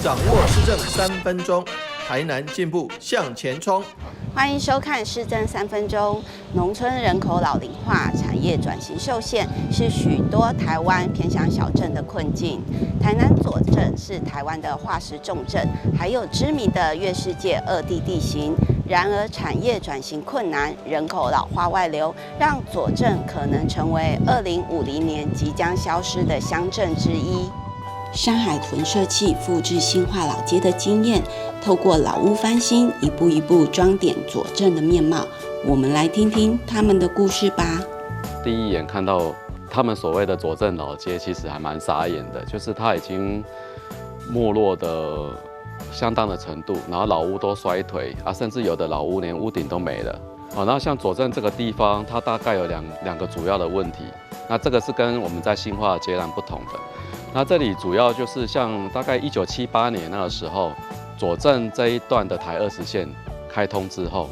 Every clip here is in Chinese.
掌握施政3分钟，台南进步向前冲。欢迎收看《市政3分钟》。农村人口老龄化、产业转型受限，是许多台湾偏乡小镇的困境。台南左镇是台湾的化石重镇，还有知名的月世界2地地形。然而，产业转型困难，人口老化外流，让左镇可能成为2050年即将消失的乡镇之一。山海屯设器复制新化老街的经验，透过老屋翻新，一步一步装点左镇的面貌。我们来听听他们的故事吧。第一眼看到他们所谓的左镇老街，其实还蛮傻眼的，就是它已经没落的相当的程度，然后老屋都衰退啊，甚至有的老屋连屋顶都没了。然后像左镇这个地方，它大概有两个主要的问题。那这个是跟我们在新化截然不同的。那这里主要就是像大概1978年那个时候，左镇这一段的台20线开通之后，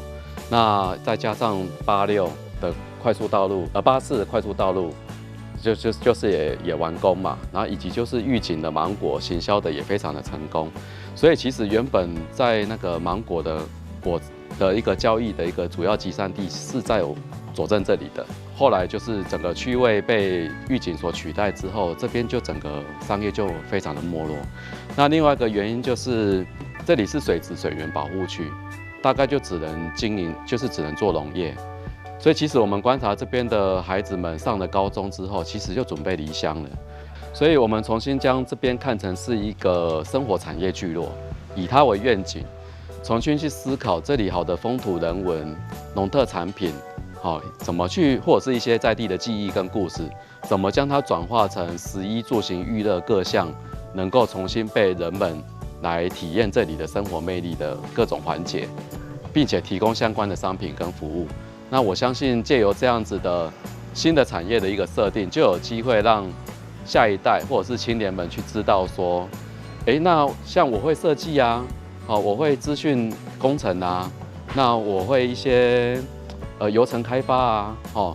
那再加上86的快速道路，84的快速道路，就是也完工嘛，然后以及就是预警的芒果行销的也非常的成功，所以其实原本在那个芒果的果的一个交易的一个主要集散地是在左镇这里的。后来就是整个区位被预警所取代之后，这边就整个商业就非常的没落。那另外一个原因就是这里是水质水源保护区，大概就只能经营，就是只能做农业。所以其实我们观察这边的孩子们上了高中之后，其实就准备离乡了。所以我们重新将这边看成是一个生活产业聚落，以它为愿景，重新去思考这里好的风土人文、农特产品。怎么去，或者是一些在地的记忆跟故事，怎么将它转化成食衣住行娱乐各项，能够重新被人们来体验这里的生活魅力的各种环节，并且提供相关的商品跟服务。那我相信借由这样子的新的产业的一个设定，就有机会让下一代或者是青年们去知道说，那像我会设计啊，我会资讯工程啊，那我会一些油层开发啊，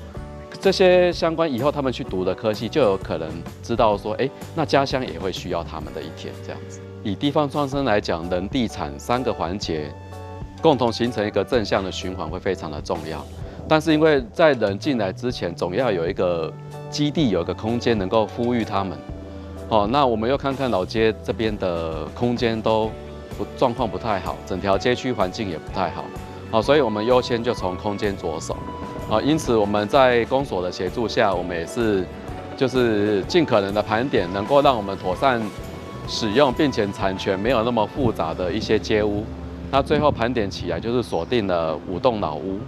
这些相关以后他们去读的科系，就有可能知道说，那家乡也会需要他们的一天这样子。以地方创生来讲，人、地、产3个环节共同形成一个正向的循环，会非常的重要。但是因为在人进来之前，总要有一个基地，有一个空间能够呼吁他们。那我们又看看老街这边的空间都状况不太好，整条街区环境也不太好。所以我们优先就从空间着手，因此我们在公所的协助下，我们也是就是尽可能的盘点，能够让我们妥善使用，并且产权没有那么复杂的一些街屋。那最后盘点起来就是锁定了5栋老屋。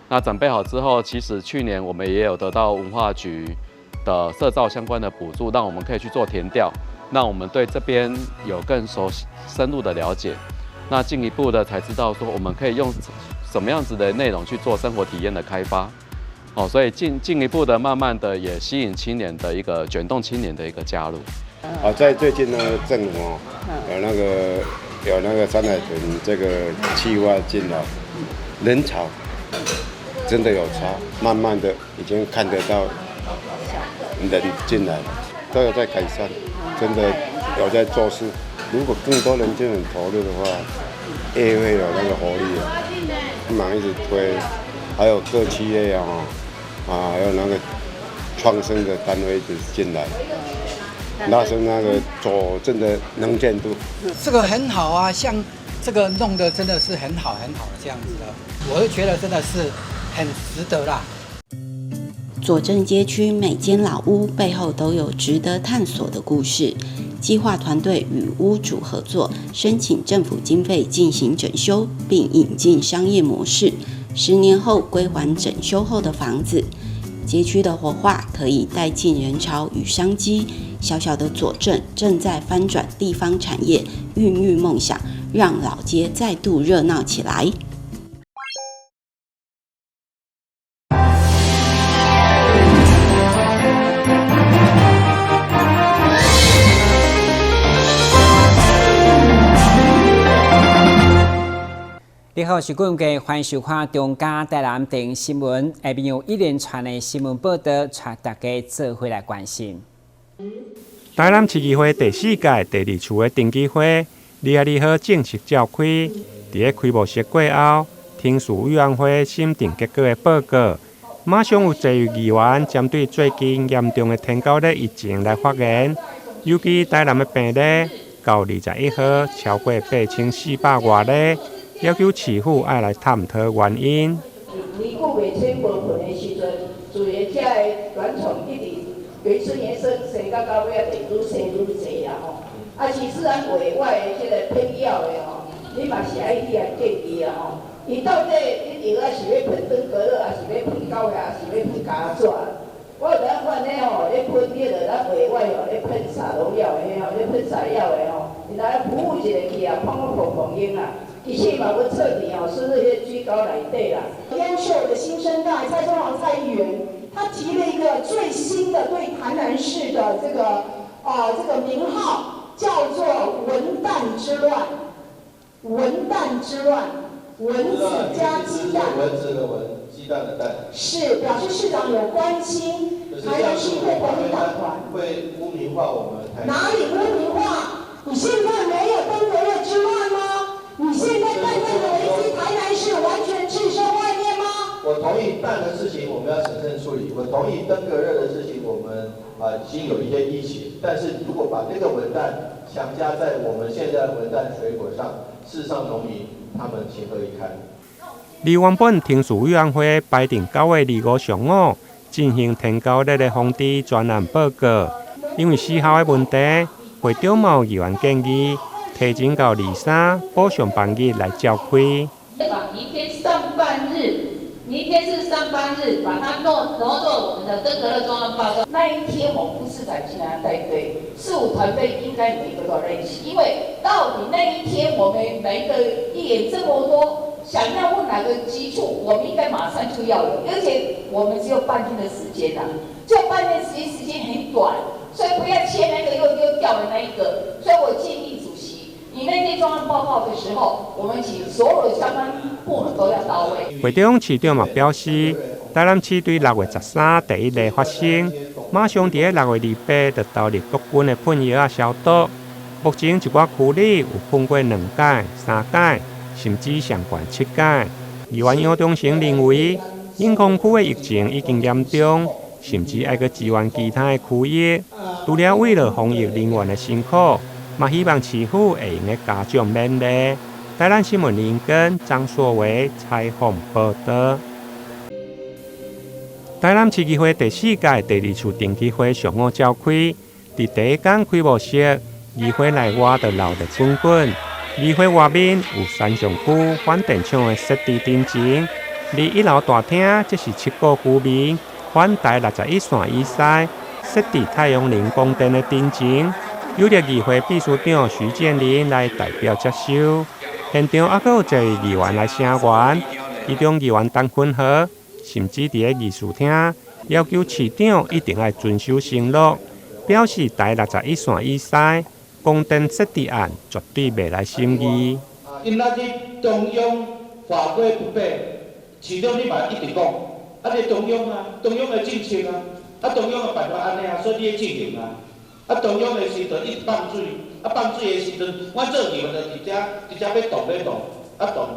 那准备好之后，其实去年我们也有得到文化局的社造相关的补助，让我们可以去做田调，让我们对这边有更深入的了解。那进一步的才知道说，我们可以用什么样子的内容去做生活体验的开发，所以进一步的慢慢的也吸引青年的一个卷动青年的一个加入。在最近呢，政府有那个山海屯这个计划进来，人潮真的有差，慢慢的已经看得到人进来了，都有在改善，真的有在做事。如果更多人进来投入的话，也会有那个活力啊。一直推，还有各企业啊，还有那个创生的单位一直进来，拉升那个左镇的能见度。这个很好啊，像这个弄得真的是很好很好的这样子的，我就觉得真的是很值得啦。左镇街区每间老屋背后都有值得探索的故事。计划团队与屋主合作，申请政府经费进行整修，并引进商业模式。10年后归还整修后的房子。街区的活化可以带进人潮与商机。小小的左镇正在翻转地方产业，孕育梦想，让老街再度热闹起来。你好，是顾家，欢迎收看中嘉台南电新闻。下面有一连串的新闻报道，带大家做伙来关心。台南市议会第4届第2次的登记会， 22号正式召开。在开幕式过后，听取委员会审定结果的报告，马上有侪位议员针对最近严重的天狗热疫情来发言，尤其台南的病例到21号超过8400外例，要求市府爱来探讨原因。离久袂清无困的时阵，自然遮的卵虫一直原生延伸，生到尾啊，愈生愈济啊吼。啊，其次咱外的即个喷药的吼，你嘛是爱去来建议啊吼。伊到底你药啊是要喷登革热，还是要喷狗牙，还是要喷家雀？我有咱款咧吼，咧喷迄个咱外吼，咧喷洒农药的吼，咧喷洒药的吼，你来服务一个去啊，碰用啊。其实嘛，我彻底哦，是那些居高来对啦。优秀的新生代蔡中华蔡议员，他提了一个最新的对台南市的这个名号，叫做“文旦之乱”。文旦之乱，蚊子加鸡蛋。蚊子的蚊，鸡蛋的蛋。是表示市长有关心台南市会国民党团。会污名化我们台南。哪里污名化？你现在没有登革热之乱吗？你现在淡淡的危机，台南市完全置身外面吗？我同意蛋的事情我们要审慎处理，我同意登革热的事情我们已经有一些疫情，但是如果把那个文旦强加在我们现在的文旦水果上，事实上农民他们情何以堪？离原本听取委员会排定9月25上午进行天狗热的防治专案报告，因为4号的问题，会长某议员建议提前到23补上班日来召开。明天是上班日，把它挪作我们的登革热专案报告。那一天我们副市长竟然带队，事务团队应该每一个都认识，因为到底那一天我们每一个议员这么多，想要问哪个基础，我们应该马上就要有，而且我们只有半天的时间啊，就半天时间很短，所以不要切那个又掉的那一个。所以我建议主席，你那天专案报告的时候，我们请所有的相关部门都要到位。会长市长嘛表示，台南市对6月13第一例发生，马上在6月28就投入各军的喷药消毒。目前一寡区里有喷过2届、3届，甚至上悬7届。议员杨忠成认为，永康区的疫情已经严重，甚至要去支援其他的区域。除了为了防疫人员的辛苦，嘛希望市府会用的加强勉励。台南新闻林根、张硕维采访报道。台南市议会第4届第2次定期会上午召开，伫第一天开幕式，议会内外就闹得滚滚。议会外面有三上区反电厂的设置顶前，伫1楼大厅，这是7个居民反台61线以西设置太阳能供电的顶前，由着议会秘书长徐建林来代表接收。现场还有侪位议员来声援，其中议员陈坤和甚至伫个议事厅要求市长一定要遵守承诺，表示台61线以西供电设置案绝对袂来审议。今仔日中央法规不变，市长你嘛一直讲，这中央的政策中央的办法安尼所以你要执行中央的时阵一直放水，放水的时阵，我做议员就直接要动，动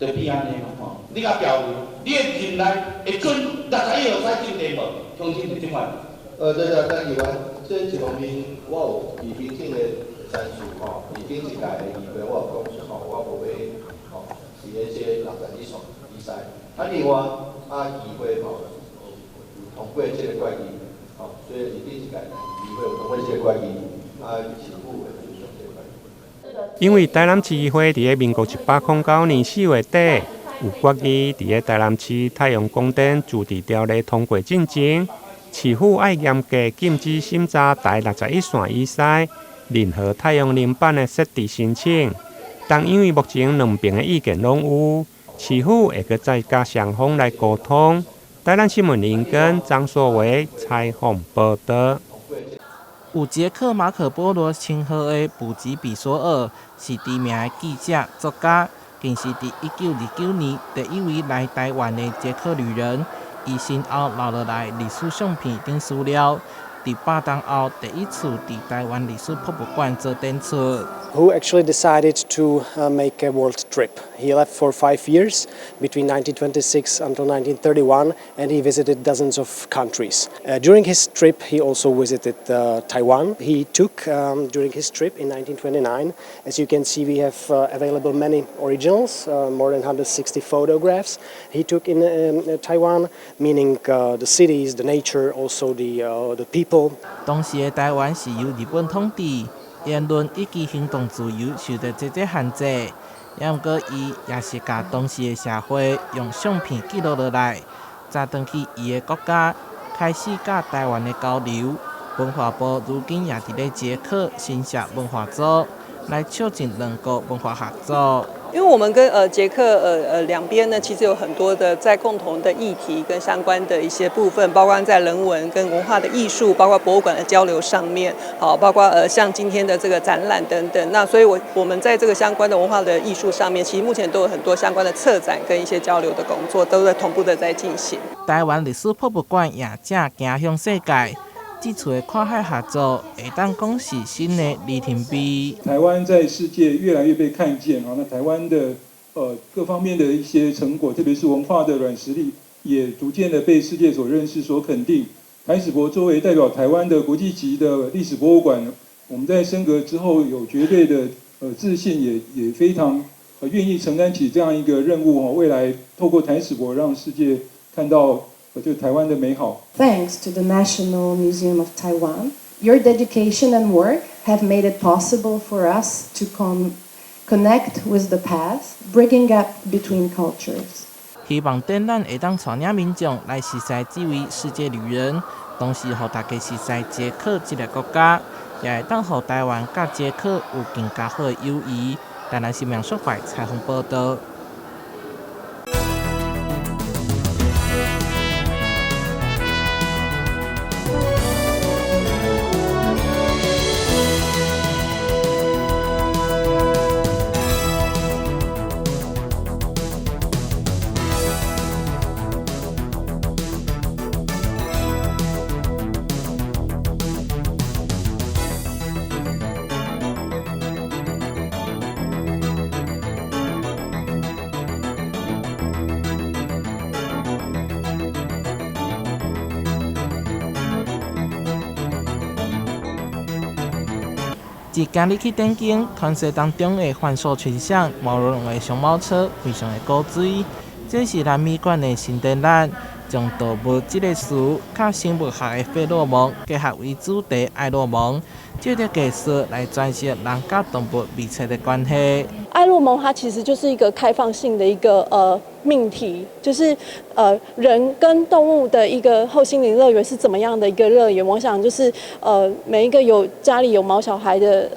就变安尼嘛你甲标明，你的任内会准61号使进电无？相信是怎款？对啊，但议员这一方面，我有以平静的参数以平一届的议会我有讲出我无要是迄些61线以西。另外议会通过这个决议，所以是第一届议会有通过这个决议，市府会遵守这个决议。因为台南市议会伫个民国1809年4月底有决议，伫个台南市太阳光电自治条例通过进前，市府爱严格禁止审查台61线以西任何太阳能板的设置申请。但因为目前两边的意见拢有，市府会搁再甲双方来沟通。台南新闻林根、张硕维采访报道。有捷克马可波罗称号的布吉比索尔是知名的记者、作家，更是伫1929年第一位来台湾的捷克旅人。伊先后留落来历史相片等资料，伫8年后第一次伫台湾历史博物馆做展出。Who actually decided to make a world trip. He left for 5 years between 1926 until 1931, and he visited dozens of countries. During his trip, he also visited Taiwan. He took, during his trip in 1929, as you can see, we have available many originals, more than 160 photographs. He took in Taiwan, meaning the cities, the nature, also the people. 当时的台湾是由日本统治。言论以及行动自由受到这限制，也毋过伊也是甲当时的社会用相片记录落来，再回去伊的国家，开始甲台湾的交流。文化部如今也伫咧捷克新设文化组，来促进两国文化合作。因为我们跟捷克两边呢，其实有很多的在共同的议题跟相关的一些部分，包括在人文跟文化的艺术，包括博物馆的交流上面，好，包括像今天的这个展览等等。那所以我们在这个相关的文化的艺术上面，其实目前都有很多相关的策展跟一些交流的工作，都在同步的在进行。台湾历史博物馆也正行向世界。这次的跨海合作，会当讲是新的里程碑。台湾在世界越来越被看见啊，那台湾的各方面的一些成果，特别是文化的软实力，也逐渐的被世界所认识、所肯定。台史博作为代表台湾的国际级的历史博物馆，我们在升格之后有绝对的自信，也非常愿意承担起这样一个任务哦。未来透过台史博，让世界看到。就台湾的美好。Thanks to the National Museum of Taiwan, your dedication and work have made it possible for us to connect with the past, bridging gap between cultures. 希望展览会当带领民众来熟悉这位世界旅人，同时让大家熟悉捷克这个国家，也会当让台湾甲捷克有更加好的友谊。台南新闻社会采访报道。自今日去点景，团队当中的幻术群像、毛绒的熊猫车非常的古锥。这是南美馆的新展览，将动物这个词甲生物学的费洛蒙结合为主题爱洛蒙，借着技术来展示人甲动物密切的关系。爱洛蒙它其实就是一个开放性的一个命题，就是人跟动物的一个后心灵乐园是怎么样的一个乐园？我想就是每一个家里有毛小孩的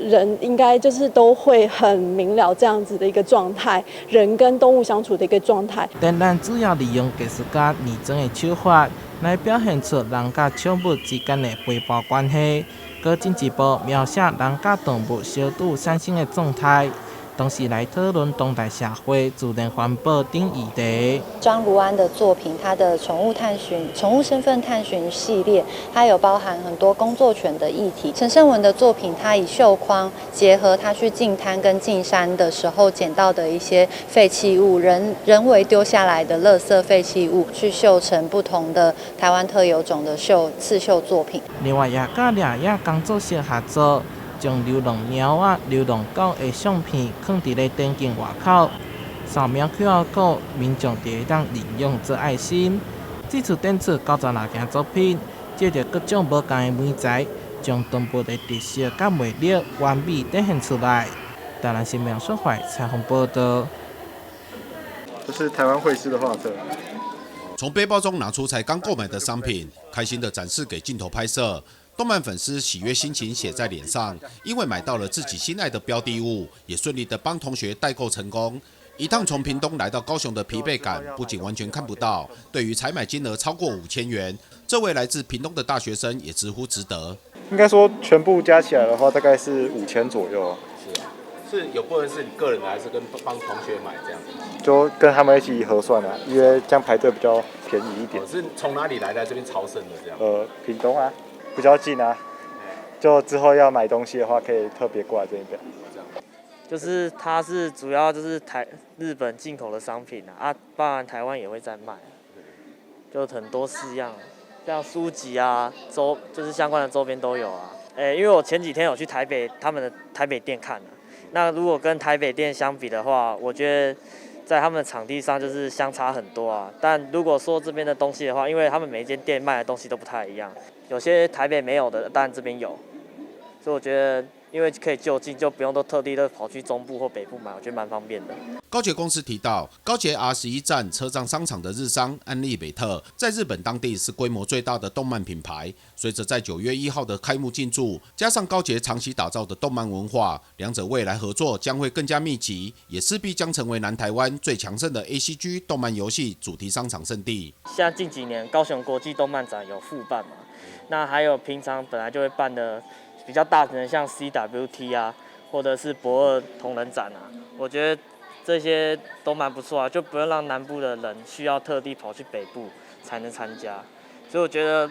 人，应该就是都会很明了这样子的一个状态，人跟动物相处的一个状态。展览主要利用艺术家拟真的手法来表现出人甲宠物之间的陪伴关系，搁进一步描写人甲动物相处产生的状态。同时来讨论当代社会自然环保等议题。张如安的作品，他的宠物身份探寻系列，它有包含很多工作权的议题。陈胜文的作品，他以绣框结合他去进滩跟进山的时候捡到的一些废弃物，人为丢下来的垃圾废弃物，去绣成不同的台湾特有种的刺绣作品。另外，也甲掠野工作室合作。将流浪猫仔、流浪狗的相片放伫咧展景外口，扫描 QR code， 民众就会当利用做爱心。这次展出96件作品，借着各种无同的媒材，将动物的特色甲魅力完美展现出来。台南新闻社会采访报道。这是台湾绘师的画册。从背包中拿出才刚购买的商品，开心地展示给镜头拍摄。动漫粉丝喜悦心情写在脸上，因为买到了自己心爱的标的物，也顺利的帮同学代购成功。一趟从屏东来到高雄的疲惫感不仅完全看不到，对于采买金额超过5000元，这位来自屏东的大学生也直呼值得。应该说全部加起来的话，大概是5000左右。是有部分是你个人的，还是跟帮同学买这样？就跟他们一起核算啊，因为这样排队比较便宜一点。是从哪里来的？这边朝圣的这样？屏东啊。比较近啊，就之后要买东西的话，可以特别过来这边。就是它是主要就是日本进口的商品啊，包含台湾也会在卖，就很多式样，像书籍啊，就是相关的周边都有啊。因为我前几天有去他们的台北店看了，那如果跟台北店相比的话，我觉得在他们的场地上就是相差很多啊。但如果说这边的东西的话，因为他们每一间店卖的东西都不太一样，有些台北没有的，但这边有，所以我觉得。因为可以就近，就不用都特地的跑去中部或北部买，我觉得蛮方便的。高捷公司提到，高捷 R11站车站商场的日商安利美特，在日本当地是规模最大的动漫品牌。随着在9月1号的开幕进驻，加上高捷长期打造的动漫文化，两者未来合作将会更加密集，也势必将成为南台湾最强盛的 ACG 动漫游戏主题商场圣地。像近几年高雄国际动漫展有复办嘛，那还有平常本来就会办的。比较大型的像 CWT 啊，或者是博尔同人展啊，我觉得这些都蛮不错啊，就不用让南部的人需要特地跑去北部才能参加。所以我觉得，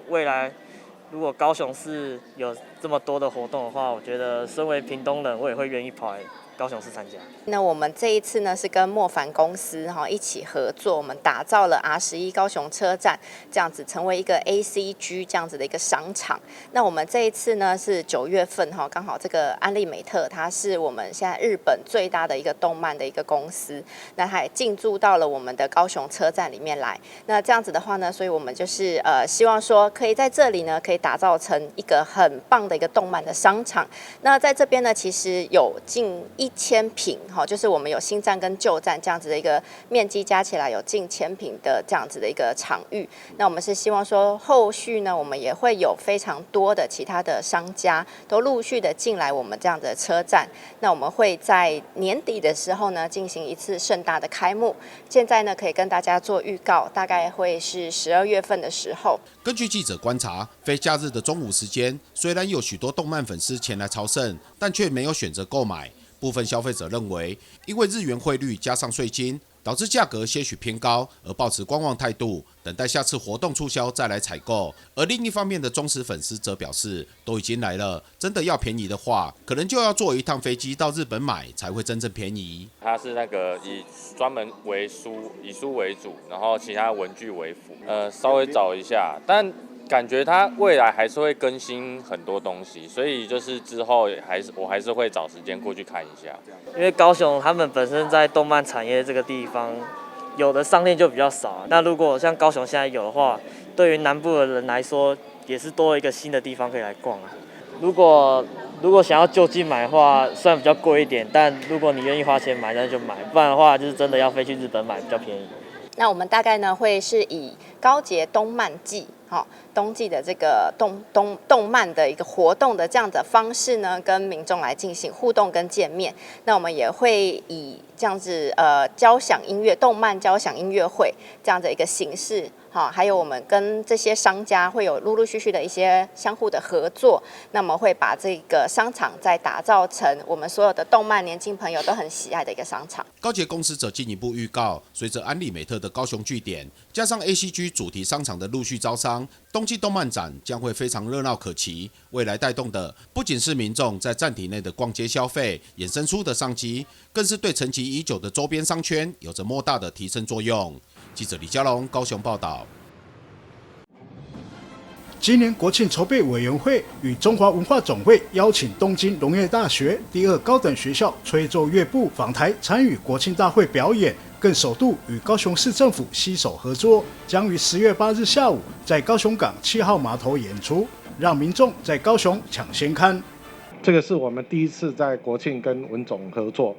未来如果高雄市有这么多的活动的话，我觉得身为屏东人，我也会愿意跑来高雄市参加。那我们这一次呢是跟莫凡公司一起合作，我们打造了 R11高雄车站这样子，成为一个 ACG 这样子的一个商场。那我们这一次呢是9月份刚好这个安利美特它是我们现在日本最大的一个动漫的一个公司，那它也进驻到了我们的高雄车站里面来。那这样子的话呢，所以我们就是希望说可以在这里呢可以打造成一个很棒的一个动漫的商场。那在这边呢，其实有近1000坪，就是我们有新站跟旧站这样子的一个面积加起来有近1000坪的这样子的一个场域。那我们是希望说，后续呢，我们也会有非常多的其他的商家都陆续的进来我们这样的车站。那我们会在年底的时候呢，进行一次盛大的开幕。现在呢，可以跟大家做预告，大概会是12月份的时候。根据记者观察，非假日的中午时间，虽然有许多动漫粉丝前来朝圣，但却没有选择购买。部分消费者认为，因为日元汇率加上税金，导致价格些许偏高，而抱持观望态度，等待下次活动促销再来采购。而另一方面的忠实粉丝则表示，都已经来了，真的要便宜的话，可能就要坐一趟飞机到日本买才会真正便宜。它是以专门以书为主，然后其他文具为辅。稍微找一下，但感觉它未来还是会更新很多东西，所以就是之后我还是会找时间过去看一下。因为高雄他们本身在动漫产业这个地方，有的商店就比较少。那如果像高雄现在有的话，对于南部的人来说，也是多一个新的地方可以来逛啊。如果想要就近买的话，虽然比较贵一点，但如果你愿意花钱买，那就买；不然的话，就是真的要飞去日本买比较便宜。那我们大概呢会是以高捷动漫季，冬季的这个动漫的一个活动的这样的方式呢，跟民众来进行互动跟见面。那我们也会以这样子动漫交响音乐会这样的一个形式。还有我们跟这些商家会有陆陆续续的一些相互的合作，那么会把这个商场再打造成我们所有的动漫年轻朋友都很喜爱的一个商场。高捷公司则进一步预告，随着安利美特的高雄据点，加上 ACG 主题商场的陆续招商，冬季动漫展将会非常热闹可期。未来带动的不仅是民众在站体内的逛街消费衍生出的商机，更是对沉寂已久的周边商圈有着莫大的提升作用。记者李嘉龙高雄报道。今年国庆筹备委员会与中华文化总会邀请东京农业大学第2高等学校吹奏乐部访台参与国庆大会表演，更首度与高雄市政府携手合作，将于10月8日下午在高雄港7号码头演出，让民众在高雄抢先看。这个是我们第一次在国庆跟文总合作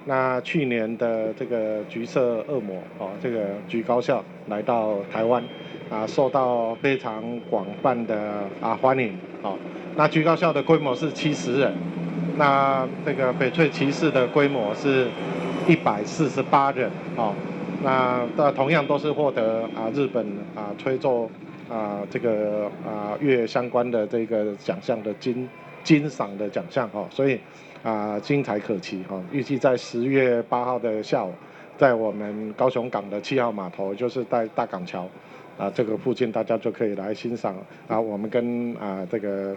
那去年的这个橘色恶魔这个橘高校来到台湾受到非常广泛的欢迎那橘高校的规模是70人，那这个翡翠骑士的规模是148人那同样都是获得日本吹奏这个乐相关的这个奖项的金赏的奖项所以精彩可期预计在10月8号的下午，在我们高雄港的7号码头，就是在大港桥这个附近大家就可以来欣赏我们跟这个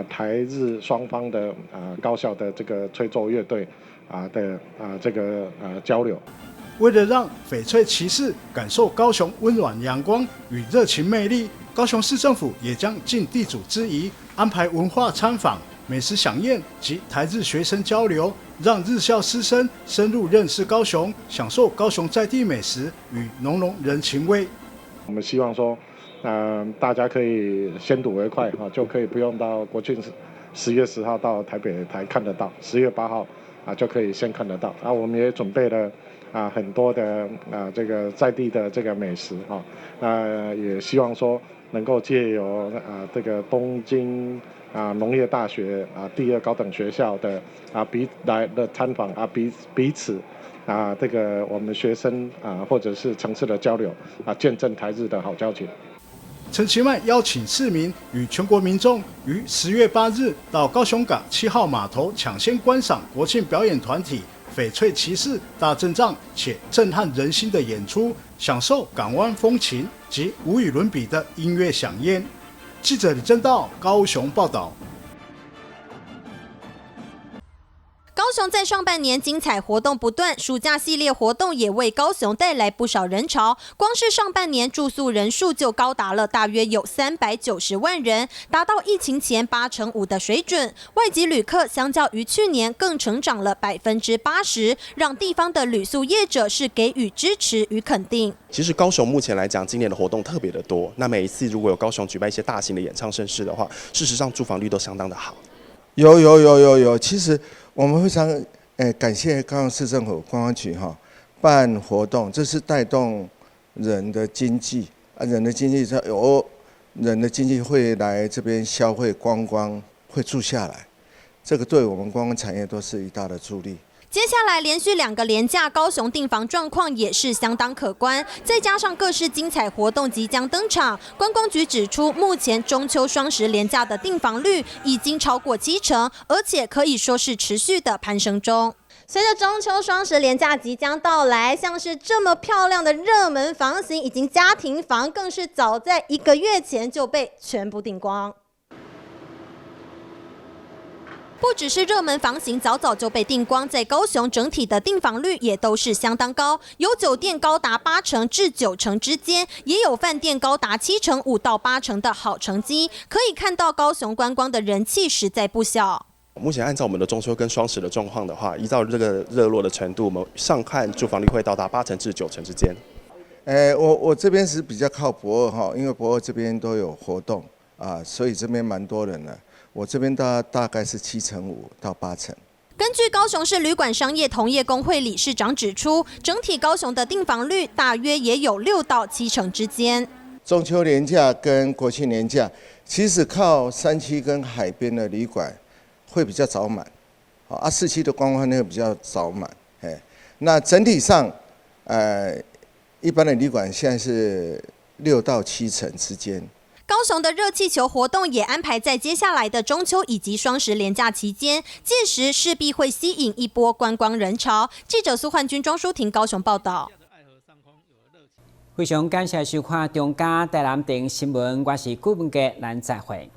台日双方的高校的这个吹奏乐队的这个交流。为了让翡翠骑士感受高雄温暖阳光与热情魅力，高雄市政府也将尽地主之谊，安排文化参访、美食飨宴及台日学生交流，让日校师生深入认识高雄，享受高雄在地美食与浓浓人情味。我们希望说，大家可以先睹为快就可以不用到国庆10月10号到台北台看得到，10月8号就可以先看得到。我们也准备了很多的这个在地的这个美食也希望说能够借由这个东京农业大学第2高等学校的来的参访彼此这个我们学生或者是城市的交流见证台日的好交情。陈其迈邀请市民与全国民众于10月8日到高雄港7号码头抢先观赏国庆表演团体翡翠骑士大阵仗且震撼人心的演出，享受港湾风情及无与伦比的音乐飨宴。记者李正道高雄报道。高雄在上半年精彩活动不断，暑假系列活动也为高雄带来不少人潮。光是上半年住宿人数就高达了大约有390万人，达到疫情前85%的水准。外籍旅客相较于去年更成长了80%，让地方的旅宿业者是给予支持与肯定。其实高雄目前来讲，今年的活动特别的多。那每一次如果有高雄举办一些大型的演唱盛事的话，事实上住房率都相当的好。有，其实我们非常感谢高雄市政府观光局办活动，这是带动人的经济人的经济人的经济会来这边消费观光，会住下来，这个对我们观光产业都是一大的助力。接下来连续2个连假，高雄订房状况也是相当可观，再加上各式精彩活动即将登场，观光局指出，目前中秋双十连假的订房率已经超过70%，而且可以说是持续的攀升中。随着中秋双十连假即将到来，像是这么漂亮的热门房型以及家庭房，更是早在1个月前就被全部订光。不只是热门房型早就被订光，在高雄整体的订房率也都是相当高，有酒店高达80%至90%之间，也有饭店高达75%到80%的好成绩。可以看到高雄观光的人气实在不小。目前按照我们的中秋跟双十的状况的话，依照这个热络的程度，我们上看住房率会到达80%至90%之间。我这边是比较靠博二因为博二这边都有活动所以这边蛮多人的。我这边大概是75%到80%。根据高雄市旅馆商业同业工会理事长指出，整体高雄的订房率大约也有6到70%之间。中秋连假跟国庆连假，其实靠山区跟海边的旅馆会比较早满，市区的观光会比较早满。那整体上，一般的旅馆现在是6到70%之间。高雄的热气球活动也安排在接下来的中秋以及双十连假期间，届时势必会吸引一波观光人潮。记者苏焕君、庄淑婷高雄报道。非常感谢收看中嘉台南电新闻，我是顾文杰，咱再会。